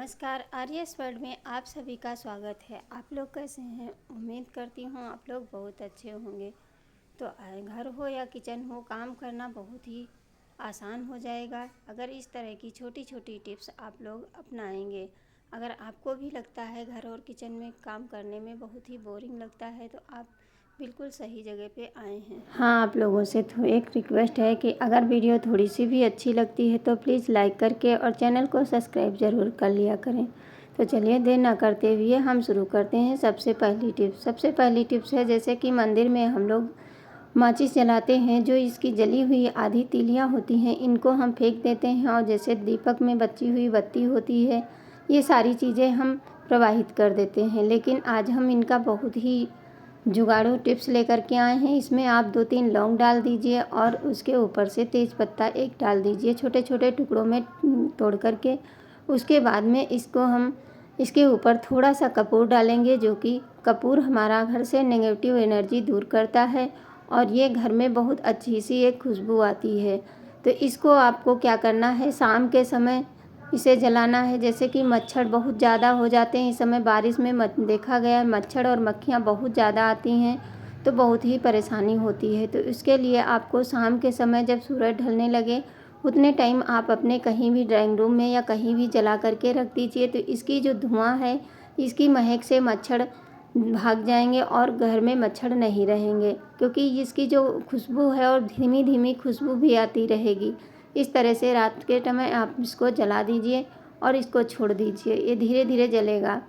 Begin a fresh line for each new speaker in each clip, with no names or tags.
नमस्कार, आर्यस वर्ल्ड में आप सभी का स्वागत है। आप लोग कैसे हैं? उम्मीद करती हूँ आप लोग बहुत अच्छे होंगे। तो घर हो या किचन हो, काम करना बहुत ही आसान हो जाएगा अगर इस तरह की छोटी छोटी टिप्स आप लोग अपनाएंगे। अगर आपको भी लगता है घर और किचन में काम करने में बहुत ही बोरिंग लगता है तो आप बिल्कुल सही जगह पे आए हैं। हाँ, आप लोगों से एक रिक्वेस्ट है कि अगर वीडियो थोड़ी सी भी अच्छी लगती है तो प्लीज़ लाइक करके और चैनल को सब्सक्राइब ज़रूर कर लिया करें। तो चलिए देर ना करते हुए हम शुरू करते हैं। सबसे पहली टिप्स है, जैसे कि मंदिर में हम लोग माचिस जलाते हैं, जो इसकी जली हुई आधी तीलियाँ होती हैं इनको हम फेंक देते हैं, और जैसे दीपक में बची हुई बत्ती होती है, ये सारी चीज़ें हम प्रवाहित कर देते हैं। लेकिन आज हम इनका बहुत ही जुगाड़ू टिप्स लेकर के आए हैं। इसमें आप 2-3 लौंग डाल दीजिए और उसके ऊपर से तेज पत्ता एक डाल दीजिए छोटे छोटे टुकड़ों में तोड़ करके। उसके बाद में हम इसके ऊपर थोड़ा सा कपूर डालेंगे, जो कि कपूर हमारा घर से नेगेटिव एनर्जी दूर करता है और ये घर में बहुत अच्छी सी एक खुशबू आती है। तो इसको आपको क्या करना है, शाम के समय इसे जलाना है। जैसे कि मच्छर बहुत ज़्यादा हो जाते हैं इस समय, बारिश में देखा गया है मच्छर और मक्खियाँ बहुत ज़्यादा आती हैं, तो बहुत ही परेशानी होती है। तो इसके लिए आपको शाम के समय जब सूरज ढलने लगे उतने टाइम आप अपने कहीं भी ड्राइंग रूम में या कहीं भी जला करके रख दीजिए। तो इसकी जो धुआं है, इसकी महक से मच्छर भाग जाएंगे और घर में मच्छर नहीं रहेंगे, क्योंकि इसकी जो खुशबू है और धीमी धीमी खुशबू भी आती रहेगी। इस तरह से रात के समय आप इसको जला दीजिए और इसको छोड़ दीजिए, ये धीरे धीरे जलेगा।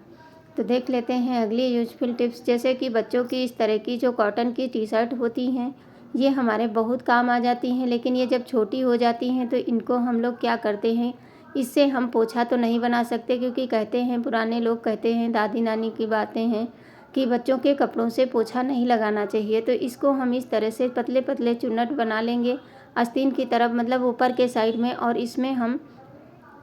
तो देख लेते हैं अगली यूजफुल टिप्स, जैसे कि बच्चों की इस तरह की जो कॉटन की टी शर्ट होती हैं, ये हमारे बहुत काम आ जाती हैं, लेकिन ये जब छोटी हो जाती हैं तो इनको हम लोग क्या करते हैं, इससे हम पोछा तो नहीं बना सकते, क्योंकि कहते हैं, पुराने लोग कहते हैं, दादी नानी की बातें हैं कि बच्चों के कपड़ों से पोछा नहीं लगाना चाहिए। तो इसको हम इस तरह से पतले पतले चुन्नट बना लेंगे आस्तीन की तरफ, मतलब ऊपर के साइड में, और इसमें हम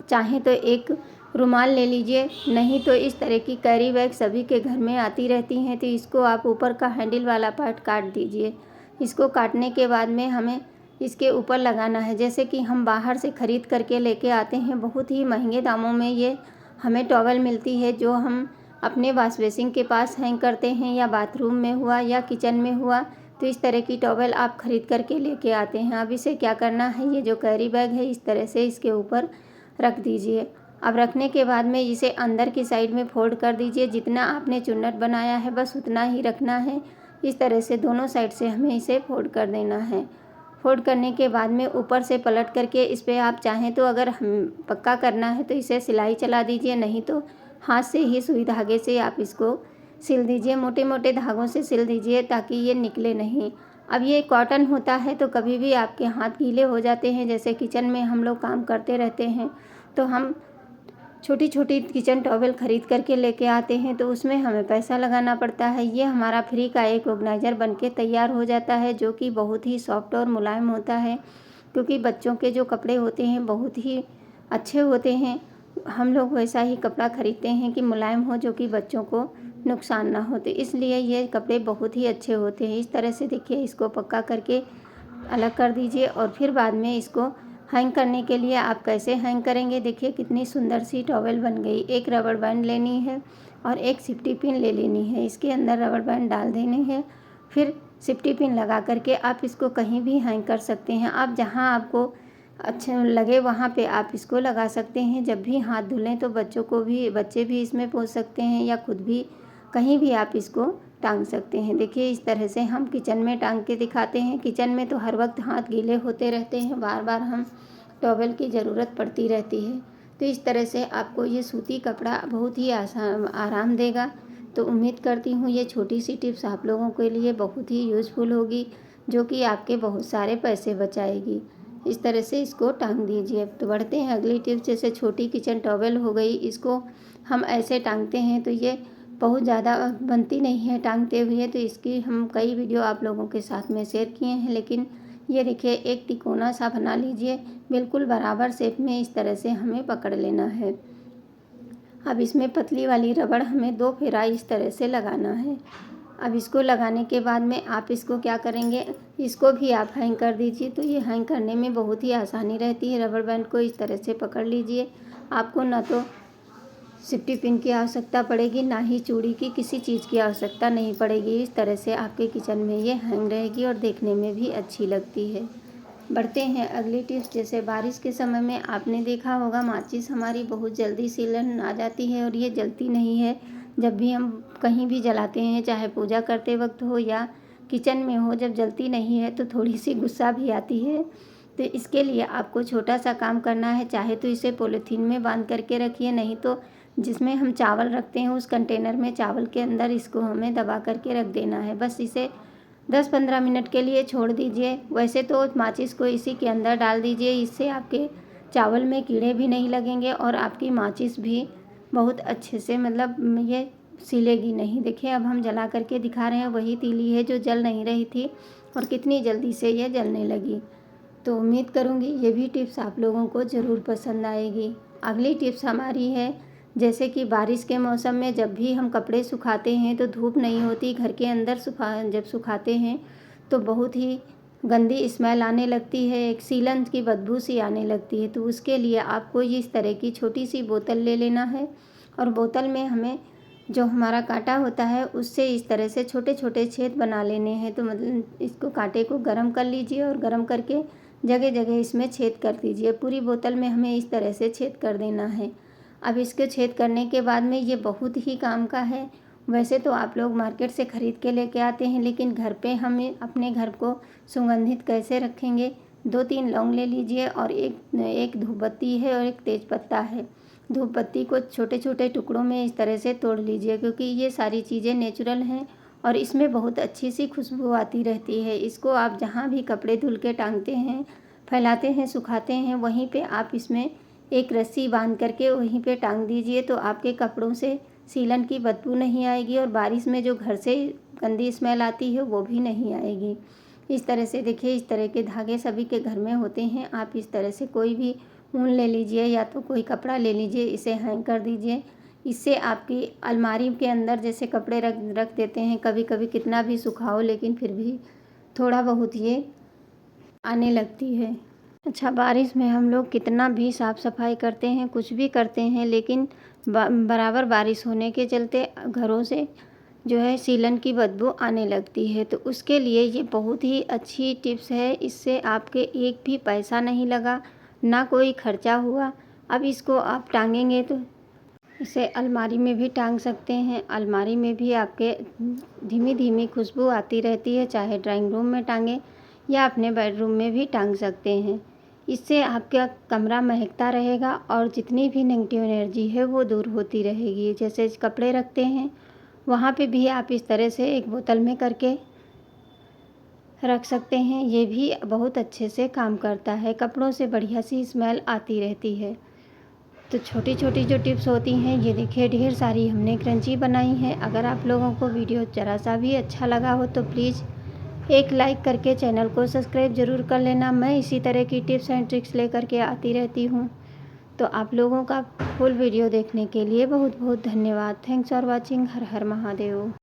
चाहें तो एक रुमाल ले लीजिए, नहीं तो इस तरह की कैरी बैग सभी के घर में आती रहती हैं। तो इसको आप ऊपर का हैंडल वाला पार्ट काट दीजिए। इसको काटने के बाद में हमें इसके ऊपर लगाना है। जैसे कि हम बाहर से ख़रीद करके लेके आते हैं, बहुत ही महंगे दामों में ये हमें टॉवल मिलती है, जो हम अपने वॉश बेसिन के पास हैंग करते हैं, या बाथरूम में हुआ या किचन में हुआ। तो इस तरह की टॉवल आप ख़रीद करके लेके आते हैं। अब इसे क्या करना है, ये जो कैरी बैग है इस तरह से इसके ऊपर रख दीजिए। अब रखने के बाद में इसे अंदर की साइड में फोल्ड कर दीजिए। जितना आपने चुन्नट बनाया है बस उतना ही रखना है। इस तरह से दोनों साइड से हमें इसे फोल्ड कर देना है। फोल्ड करने के बाद में ऊपर से पलट करके इस पर आप चाहें तो, अगर हम पक्का करना है तो इसे सिलाई चला दीजिए, नहीं तो हाथ से ही सुई धागे से आप इसको सिल दीजिए। मोटे मोटे धागों से सिल दीजिए ताकि ये निकले नहीं। अब ये कॉटन होता है तो कभी भी आपके हाथ गीले हो जाते हैं, जैसे किचन में हम लोग काम करते रहते हैं, तो हम छोटी छोटी किचन टॉवल ख़रीद करके लेके आते हैं, तो उसमें हमें पैसा लगाना पड़ता है। ये हमारा फ्री का एक ऑर्गेनाइज़र बनके तैयार हो जाता है, जो कि बहुत ही सॉफ्ट और मुलायम होता है, क्योंकि बच्चों के जो कपड़े होते हैं बहुत ही अच्छे होते हैं। हम लोग वैसा ही कपड़ा ख़रीदते हैं कि मुलायम हो, जो कि बच्चों को नुकसान ना हो, तो इसलिए ये कपड़े बहुत ही अच्छे होते हैं। इस तरह से देखिए, इसको पक्का करके अलग कर दीजिए और फिर बाद में इसको हैंग करने के लिए आप कैसे हैंग करेंगे, देखिए कितनी सुंदर सी टॉवल बन गई। एक रबड़ बैंड लेनी है और एक सेफ्टी पिन ले लेनी है, इसके अंदर रबड़ बैंड डाल देनी है, फिर सेफ्टी पिन लगा करके आप इसको कहीं भी हैंग कर सकते हैं। आप जहां आपको अच्छा लगे वहाँ पे आप इसको लगा सकते हैं। जब भी हाथ धुलें तो बच्चे भी इसमें पोंछ सकते हैं, या खुद भी कहीं भी आप इसको टांग सकते हैं। देखिए इस तरह से हम किचन में टांग के दिखाते हैं। किचन में तो हर वक्त हाथ गीले होते रहते हैं, बार बार हम टॉवल की ज़रूरत पड़ती रहती है। तो इस तरह से आपको ये सूती कपड़ा बहुत ही आराम देगा। तो उम्मीद करती हूँ ये छोटी सी टिप्स आप लोगों के लिए बहुत ही यूज़फुल होगी, जो कि आपके बहुत सारे पैसे बचाएगी। इस तरह से इसको टांग दीजिए। तो बढ़ते हैं अगली टिप्स, जैसे छोटी किचन टॉवल हो गई, इसको हम ऐसे टांगते हैं तो ये बहुत ज़्यादा बनती नहीं है टांगते हुए। तो इसकी हम कई वीडियो आप लोगों के साथ में शेयर किए हैं, लेकिन ये देखिए एक तिकोना सा बना लीजिए, बिल्कुल बराबर शेप में इस तरह से हमें पकड़ लेना है। अब इसमें पतली वाली रबड़ हमें 2 फेरा इस तरह से लगाना है। अब इसको लगाने के बाद में आप इसको क्या करेंगे, इसको भी आप हैंग कर दीजिए। तो ये हैंग करने में बहुत ही आसानी रहती है। रबड़ बैंड को इस तरह से पकड़ लीजिए। आपको ना तो सेफ्टी पिन की आवश्यकता पड़ेगी, ना ही चूड़ी की किसी चीज़ की आवश्यकता नहीं पड़ेगी। इस तरह से आपके किचन में ये हैंग रहेगी और देखने में भी अच्छी लगती है। बढ़ते हैं अगली टिप्स। जैसे बारिश के समय में आपने देखा होगा माचिस हमारी बहुत जल्दी सीलन आ जाती है और ये जलती नहीं है। जब भी हम कहीं भी जलाते हैं, चाहे पूजा करते वक्त हो या किचन में हो, जब जलती नहीं है तो थोड़ी सी गुस्सा भी आती है। तो इसके लिए आपको छोटा सा काम करना है। चाहे तो इसे पॉलीथीन में बांध करके रखिए, नहीं तो जिसमें हम चावल रखते हैं उस कंटेनर में चावल के अंदर इसको हमें दबा करके रख देना है। बस इसे 10-15 मिनट के लिए छोड़ दीजिए। वैसे तो माचिस को इसी के अंदर डाल दीजिए, इससे आपके चावल में कीड़े भी नहीं लगेंगे और आपकी माचिस भी बहुत अच्छे से मतलब ये सिलेगी नहीं। देखिए अब हम जला करके दिखा रहे हैं, वही तीली है जो जल नहीं रही थी और कितनी जल्दी से ये जलने लगी। तो उम्मीद करूँगी ये भी टिप्स आप लोगों को ज़रूर पसंद आएगी। अगली टिप्स हमारी है, जैसे कि बारिश के मौसम में जब भी हम कपड़े सुखाते हैं तो धूप नहीं होती, घर के अंदर जब सुखाते हैं तो बहुत ही गंदी स्मेल आने लगती है, एक सीलन की बदबू सी आने लगती है। तो उसके लिए आपको इस तरह की छोटी सी बोतल ले लेना है और बोतल में हमें जो हमारा कांटा होता है उससे इस तरह से छोटे छोटे छेद बना लेने हैं। तो मतलब इसको कांटे को गर्म कर लीजिए और गर्म करके जगह जगह इसमें छेद कर दीजिए। पूरी बोतल में हमें इस तरह से छेद कर देना है। अब इसके छेद करने के बाद में ये बहुत ही काम का है। वैसे तो आप लोग मार्केट से ख़रीद के लेके आते हैं, लेकिन घर पे हमें अपने घर को सुगंधित कैसे रखेंगे। 2-3 लौंग ले लीजिए और एक धूपबत्ती है और एक तेज़पत्ता है। धूपबत्ती को छोटे छोटे टुकड़ों में इस तरह से तोड़ लीजिए, क्योंकि ये सारी चीज़ें नेचुरल हैं और इसमें बहुत अच्छी सी खुशबू आती रहती है। इसको आप जहाँ भी कपड़े धुल के टांगते हैं, फैलाते हैं, सुखाते हैं, वहीं पे आप इसमें एक रस्सी बांध करके वहीं पे टांग दीजिए। तो आपके कपड़ों से सीलन की बदबू नहीं आएगी और बारिश में जो घर से गंदी स्मेल आती है वो भी नहीं आएगी। इस तरह से देखिए, इस तरह के धागे सभी के घर में होते हैं। आप इस तरह से कोई भी ऊन ले लीजिए या तो कोई कपड़ा ले लीजिए, इसे हैंग कर दीजिए। इससे आपकी अलमारी के अंदर जैसे कपड़े रख देते हैं, कभी कभी कितना भी सुखाओ लेकिन फिर भी थोड़ा बहुत ये आने लगती है। अच्छा, बारिश में हम लोग कितना भी साफ़ सफाई करते हैं, कुछ भी करते हैं, लेकिन बराबर बारिश होने के चलते घरों से जो है सीलन की बदबू आने लगती है। तो उसके लिए ये बहुत ही अच्छी टिप्स है। इससे आपके एक भी पैसा नहीं लगा, ना कोई खर्चा हुआ। अब इसको आप टांगेंगे तो इसे अलमारी में भी टांग सकते हैं। अलमारी में भी आपके धीमी धीमी खुशबू आती रहती है, चाहे ड्राइंग रूम में टांगें या अपने बेडरूम में भी टांग सकते हैं। इससे आपका कमरा महकता रहेगा और जितनी भी नेगेटिव एनर्जी है वो दूर होती रहेगी। जैसे कपड़े रखते हैं वहाँ पे भी आप इस तरह से एक बोतल में करके रख सकते हैं, ये भी बहुत अच्छे से काम करता है। कपड़ों से बढ़िया सी स्मेल आती रहती है। तो छोटी छोटी जो टिप्स होती हैं, ये देखिए ढेर सारी हमने क्रंची बनाई है। अगर आप लोगों को वीडियो ज़रा सा भी अच्छा लगा हो तो प्लीज़ एक लाइक करके चैनल को सब्सक्राइब ज़रूर कर लेना। मैं इसी तरह की टिप्स एंड ट्रिक्स लेकर के आती रहती हूँ। तो आप लोगों का फुल वीडियो देखने के लिए बहुत बहुत धन्यवाद। Thanks for watching. Her her Mahadev.